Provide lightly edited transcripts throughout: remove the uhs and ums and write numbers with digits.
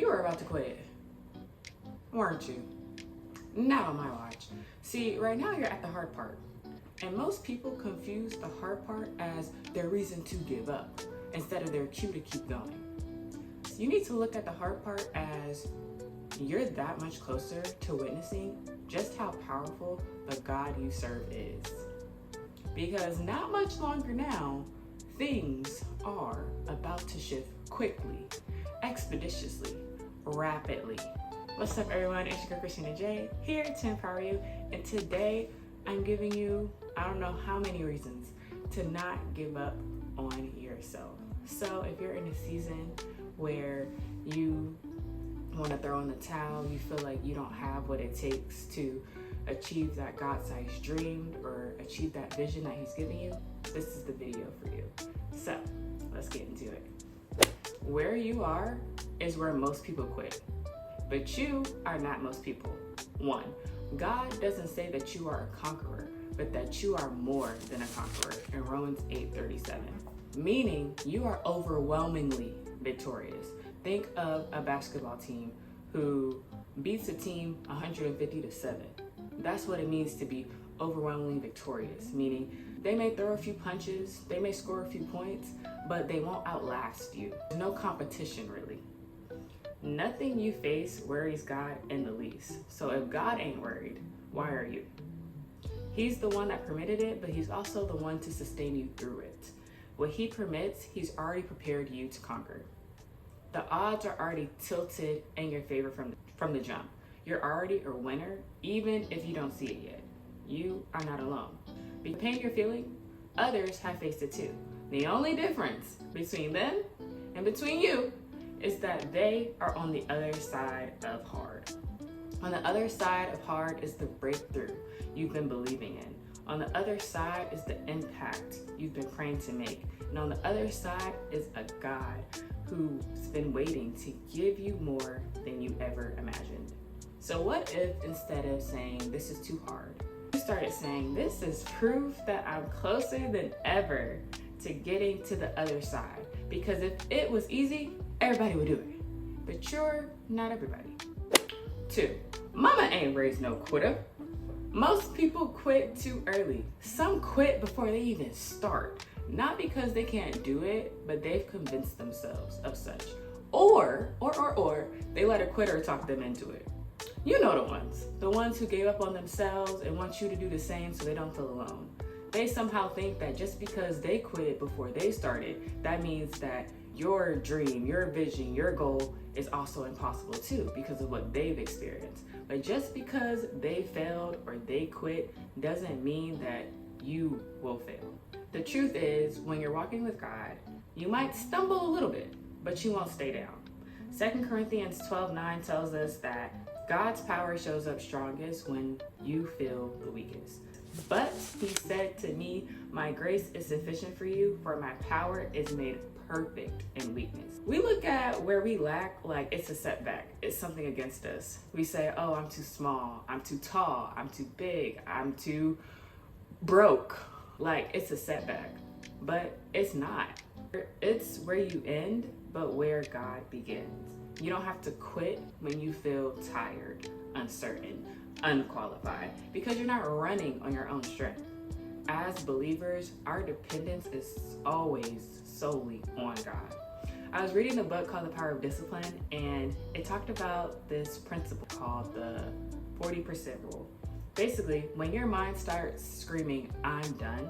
You were about to quit, weren't you? Not on my watch. See, right now you're at the hard part. And most people confuse the hard part as their reason to give up instead of their cue to keep going. So you need to look at the hard part as you're that much closer to witnessing just how powerful the God you serve is. Because not much longer now, things are about to shift quickly, expeditiously, rapidly. What's up, everyone? It's your girl Christina J here to empower you, and today I'm giving you I don't know how many reasons to not give up on yourself. So if you're in a season where you want to throw in the towel, you feel like you don't have what it takes to achieve that God-sized dream or achieve that vision that He's giving you, this is the video for you. So let's get into it. Where you are is where most people quit, but you are not most people. 1, God doesn't say that you are a conqueror, but that you are more than a conqueror in Romans 8:37, meaning you are overwhelmingly victorious. Think of a basketball team who beats a team 150-7. That's what it means to be overwhelmingly victorious, meaning they may throw a few punches, they may score a few points, but they won't outlast you. There's no competition really. Nothing you face worries God in the least. So if God ain't worried, why are you? He's the one that permitted it, but He's also the one to sustain you through it. What He permits, He's already prepared you to conquer. The odds are already tilted in your favor from the jump. You're already a winner, even if you don't see it yet. You are not alone. The pain you're feeling, others have faced it too. The only difference between them and between you is that they are on the other side of hard. On the other side of hard is the breakthrough you've been believing in. On the other side is the impact you've been praying to make. And on the other side is a God who's been waiting to give you more than you ever imagined. So what if instead of saying this is too hard, you started saying this is proof that I'm closer than ever to getting to the other side? Because if it was easy, everybody would do it. But sure, not everybody. 2, mama ain't raised no quitter. Most people quit too early. Some quit before they even start. Not because they can't do it, but they've convinced themselves of such. Or they let a quitter talk them into it. You know the ones who gave up on themselves and want you to do the same so they don't feel alone. They somehow think that just because they quit before they started, that means that your dream, your vision, your goal is also impossible too because of what they've experienced. But just because they failed or they quit doesn't mean that you will fail. The truth is, when you're walking with God, you might stumble a little bit, but you won't stay down. 2 Corinthians 12:9 tells us that God's power shows up strongest when you feel the weakest. But He said to me, my grace is sufficient for you, for my power is made perfect in weakness. We look at where we lack like it's a setback. It's something against us. We say, oh, I'm too small, I'm too tall, I'm too big, I'm too broke. Like it's a setback. But it's not. It's where you end, but where God begins. You don't have to quit when you feel tired, uncertain, unqualified, because you're not running on your own strength. As believers, our dependence is always solely on God. I was reading a book called The Power of Discipline, and it talked about this principle called the 40% rule. Basically, when your mind starts screaming, I'm done,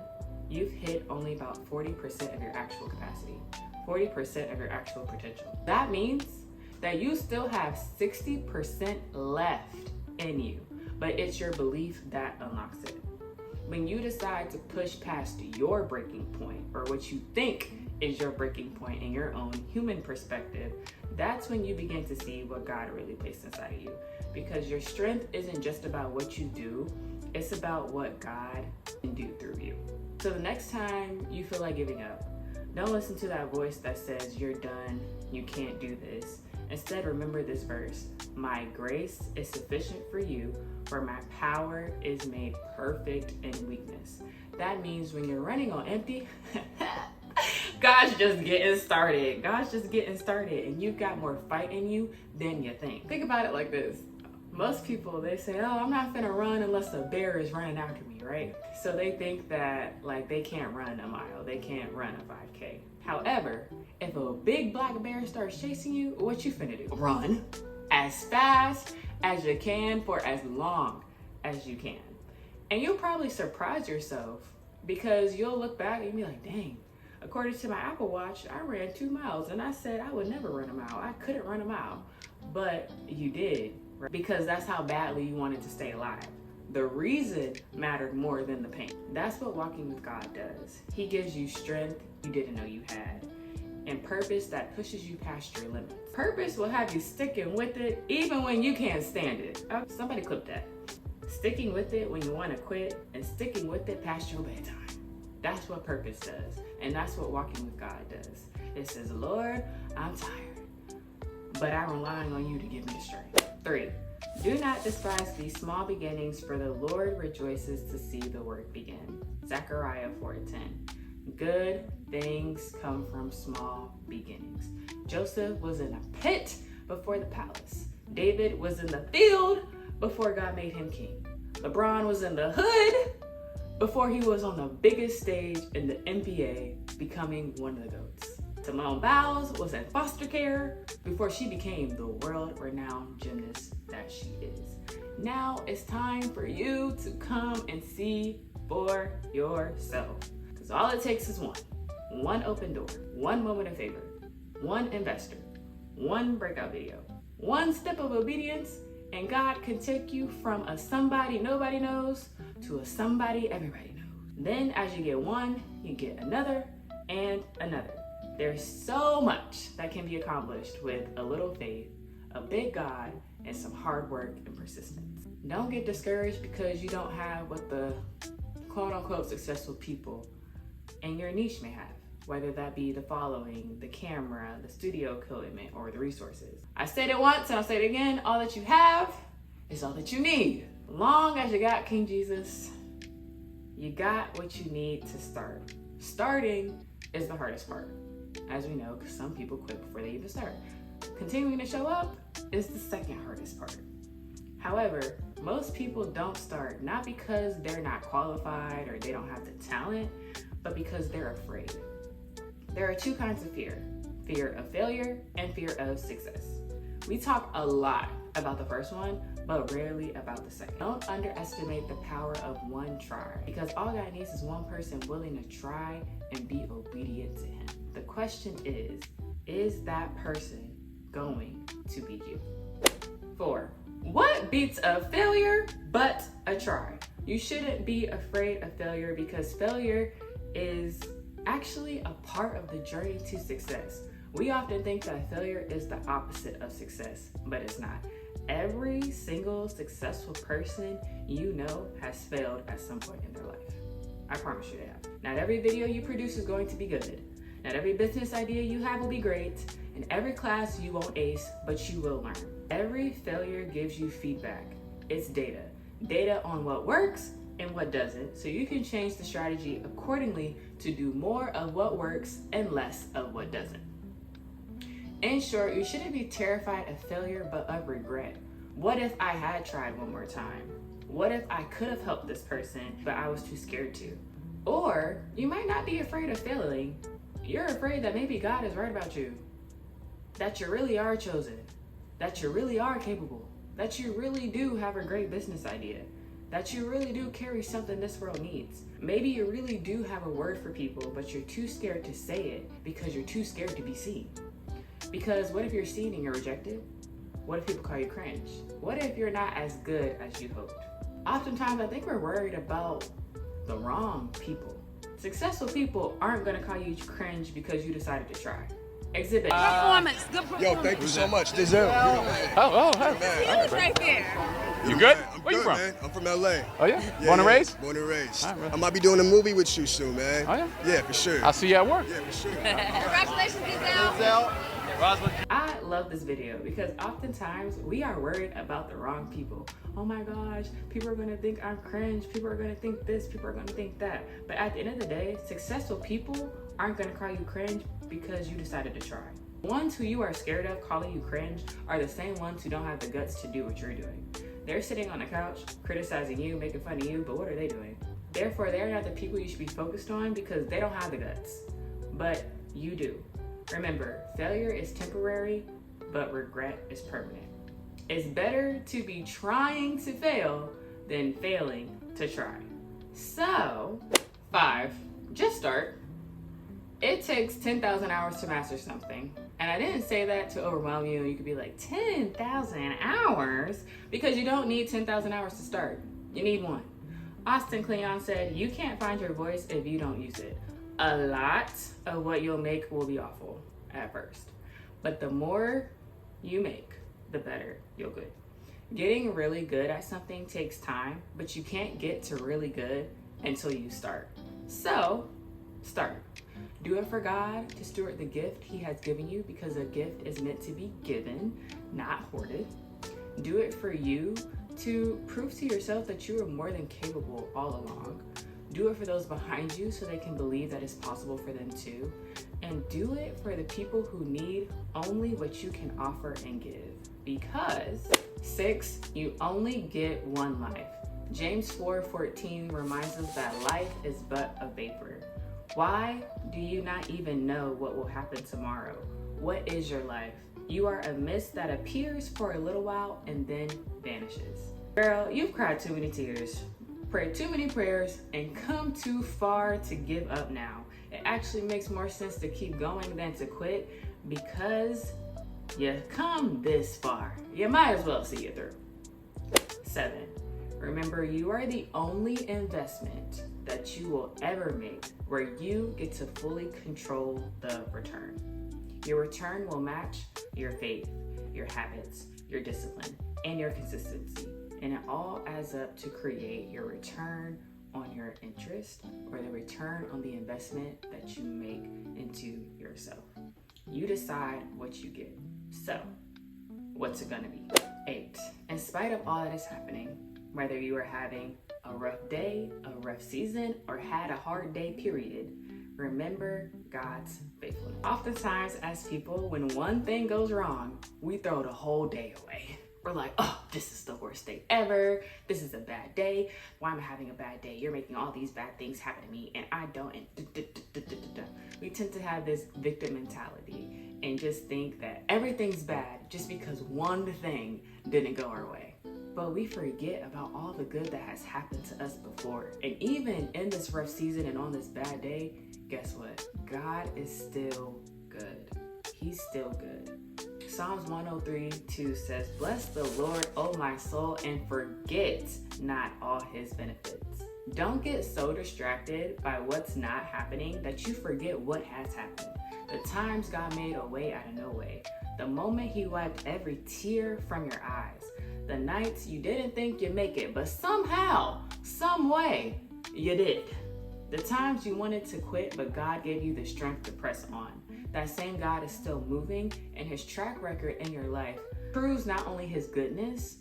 you've hit only about 40% of your actual capacity, 40% of your actual potential. That means that you still have 60% left in you, but it's your belief that unlocks it. When you decide to push past your breaking point, or what you think is your breaking point in your own human perspective, that's when you begin to see what God really placed inside of you. Because your strength isn't just about what you do, it's about what God can do through you. So the next time you feel like giving up, don't listen to that voice that says you're done, you can't do this. Instead, remember this verse: my grace is sufficient for you, for my power is made perfect in weakness. That means when you're running on empty, God's just getting started. God's just getting started, and you've got more fight in you than you think. Think about it like this. Most people, they say, oh, I'm not finna run unless a bear is running after me, right? So they think that like they can't run a mile, they can't run a 5K. However, if a big black bear starts chasing you, what you finna do? Run as fast as you can for as long as you can. And you'll probably surprise yourself because you'll look back and you'll be like, dang, according to my Apple Watch, I ran 2 miles and I said I would never run a mile. I couldn't run a mile, but you did. Because that's how badly you wanted to stay alive. The reason mattered more than the pain. That's what walking with God does. He gives you strength you didn't know you had, and purpose that pushes you past your limits. Purpose will have you sticking with it even when you can't stand it. Oh, somebody clip that. Sticking with it when you want to quit, and sticking with it past your bedtime. That's what purpose does, and that's what walking with God does. It says, Lord, I'm tired, but I'm relying on you to give me the strength. 3, do not despise these small beginnings, for the Lord rejoices to see the work begin. Zechariah 4:10. Good things come from small beginnings. Joseph was in a pit before the palace. David was in the field before God made him king. LeBron was in the hood before he was on the biggest stage in the NBA, becoming one of the GOATs. Simone Biles was in foster care before she became the world-renowned gymnast that she is. Now it's time for you to come and see for yourself. Because all it takes is one open door, one moment of favor, one investor, one breakout video, one step of obedience, and God can take you from a somebody nobody knows to a somebody everybody knows. Then as you get one, you get another and another. There's so much that can be accomplished with a little faith, a big God, and some hard work and persistence. Don't get discouraged because you don't have what the quote-unquote successful people in your niche may have, whether that be the following, the camera, the studio equipment, or the resources. I said it once and I'll say it again, all that you have is all that you need. Long as you got King Jesus, you got what you need to start. Starting is the hardest part, as we know, because some people quit before they even start. Continuing to show up is the second hardest part. However, most people don't start, not because they're not qualified or they don't have the talent, but because they're afraid. There are 2 kinds of fear: fear of failure and fear of success. We talk a lot about the first one, but rarely about the second. Don't underestimate the power of one try, because all God needs is one person willing to try and be obedient to him. The question is that person going to be you? 4, what beats a failure but a try? You shouldn't be afraid of failure, because failure is actually a part of the journey to success. We often think that failure is the opposite of success, but it's not. Every single successful person you know has failed at some point in their life. I promise you that. Not every video you produce is going to be good. Not every business idea you have will be great. In every class you won't ace, but you will learn. Every failure gives you feedback. It's data. Data on what works and what doesn't, so you can change the strategy accordingly to do more of what works and less of what doesn't. In short, you shouldn't be terrified of failure, but of regret. What if I had tried one more time? What if I could have helped this person, but I was too scared to? Or you might not be afraid of failing. You're afraid that maybe God is right about you, that you really are chosen, that you really are capable, that you really do have a great business idea, that you really do carry something this world needs. Maybe you really do have a word for people, but you're too scared to say it because you're too scared to be seen. Because what if you're seen and you're rejected? What if people call you cringe? What if you're not as good as you hoped? Oftentimes, I think we're worried about the wrong people. Successful people aren't gonna call you cringe because you decided to try. Exhibit. Good performance. Yo, thank you so much. Denzel. He was right there. You good? I'm Where good, you from? man. I'm from LA. Oh yeah? Born and raised? Born and raised. All right, brother. I might be doing a movie with you soon, man. Oh yeah? Yeah, for sure. I'll see you at work. Yeah, for sure. Congratulations, Denzel. I love this video because oftentimes we are worried about the wrong people. Oh my gosh, people are gonna think I'm cringe. People are gonna think this, people are gonna think that. But at the end of the day, successful people aren't gonna call you cringe because you decided to try. The ones who you are scared of calling you cringe are the same ones who don't have the guts to do what you're doing. They're sitting on the couch, criticizing you, making fun of you, but what are they doing? Therefore, they're not the people you should be focused on because they don't have the guts. But you do. Remember, failure is temporary, but regret is permanent. It's better to be trying to fail than failing to try. So, 5, just start. It takes 10,000 hours to master something. And I didn't say that to overwhelm you. You could be like, 10,000 hours? Because you don't need 10,000 hours to start. You need 1. Austin Kleon said, you can't find your voice if you don't use it. A lot of what you'll make will be awful at first. But the more you make, the better you'll get. Getting really good at something takes time, but you can't get to really good until you start. So, start. Do it for God to steward the gift He has given you because a gift is meant to be given, not hoarded. Do it for you to prove to yourself that you are more than capable all along. Do it for those behind you so they can believe that it's possible for them too. And do it for the people who need only what you can offer and give. Because 6, you only get one life. James 4:14 reminds us that life is but a vapor. Why do you not even know what will happen tomorrow? What is your life? You are a mist that appears for a little while and then vanishes. Girl, you've cried too many tears, prayed too many prayers, and come too far to give up now. It actually makes more sense to keep going than to quit because you come this far. You might as well see it through. 7, remember you are the only investment that you will ever make where you get to fully control the return. Your return will match your faith, your habits, your discipline, and your consistency. And it all adds up to create your return on your interest or the return on the investment that you make into yourself. You decide what you get. So, what's it gonna be? 8, in spite of all that is happening, whether you are having a rough day, a rough season, or had a hard day, period, remember God's faithfulness. Oftentimes, as people, when one thing goes wrong, we throw the whole day away. We're like, oh, this is the worst day ever. This is a bad day. Why am I having a bad day? You're making all these bad things happen to me, and I don't. We tend to have this victim mentality and just think that everything's bad just because one thing didn't go our way. But we forget about all the good that has happened to us before. And even in this rough season and on this bad day, guess what? God is still good. He's still good. Psalms 103:2 says, bless the Lord, O my soul, and forget not all His benefits. Don't get so distracted by what's not happening that you forget what has happened. The times God made a way out of no way. The moment He wiped every tear from your eyes. The nights you didn't think you'd make it, but somehow, some way, you did. The times you wanted to quit, but God gave you the strength to press on. That same God is still moving, and His track record in your life proves not only His goodness,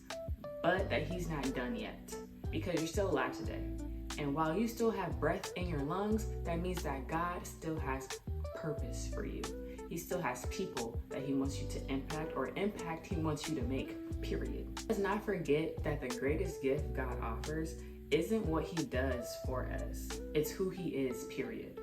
but that He's not done yet, because you're still alive today. And while you still have breath in your lungs, that means that God still has purpose for you. He still has people that He wants you to impact, or impact He wants you to make, period. Let's not forget that the greatest gift God offers isn't what He does for us. It's who He is, period.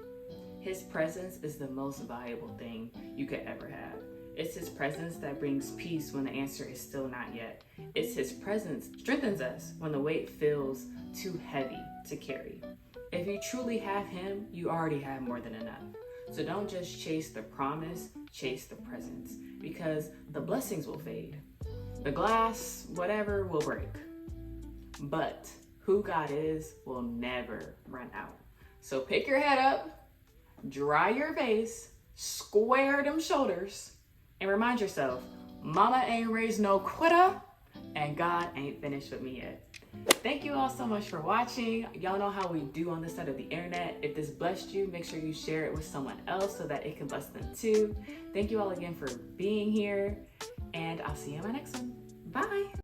His presence is the most valuable thing you could ever have. It's His presence that brings peace when the answer is still not yet. It's His presence strengthens us when the weight feels too heavy to carry. If you truly have Him, you already have more than enough. So don't just chase the promise, chase the presence, because the blessings will fade. The glass, whatever, will break. But who God is will never run out. So pick your head up, dry your face, square them shoulders, and remind yourself, mama ain't raised no quitter, and God ain't finished with me yet. Thank you all so much for watching. Y'all know how we do on this side of the internet. If this blessed you, make sure you share it with someone else so that it can bless them too. Thank you all again for being here, and I'll see you in my next one. Bye.